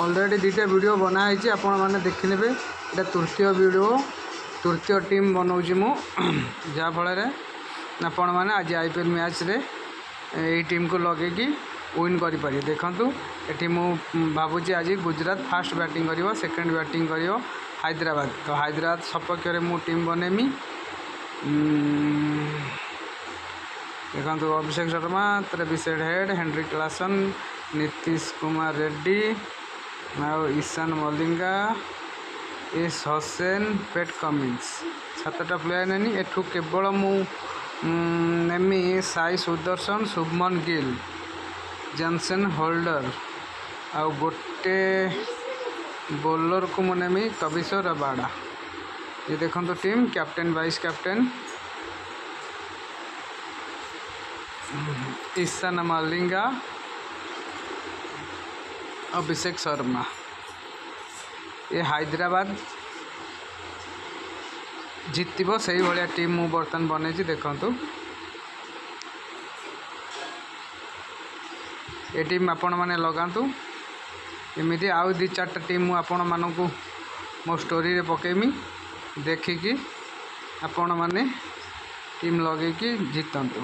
Already दुटा video बनाई आपण मैंने देखने ये तृतीय वीडियो तृतीय टीम बनाऊँ मु जहाँफल आपण मैंने आज आईपीएल मैच रे यही टीम को लगे विन करें देखूँ ये भावुँ आज गुजरात फास्ट बैटिंग कर सेकेंड बैटिंग कर हैदराबाद तो हैदराबाद सपक्ष में मु टीम बनैमी देखो Abhishek Sharma Travis Head Heinrich Klaasen Nitish Kumar Reddy Eshan Malinga एस हसेन पेट कमिंस 7टा प्लेयर नेनी एठू केवल मु नेमी साई सुदर्शन शुभमन गिल जॉनसन होल्डर आ गोटे बॉलर को मुनेमी कबिसर रबाड़ा ये देखो team captain vice captain Eshan Malinga Abhishek Sharma ये हैदराबाद जितब से भाया टीम मु बर्तमान बनई देखु ये टीम आपण मैंने लगातु एमती आउ 2-4टा टीम आपण मानू मो स्टोरी रे पकेमी देखिकी आपण मैंने टीम लगे जीतंतु।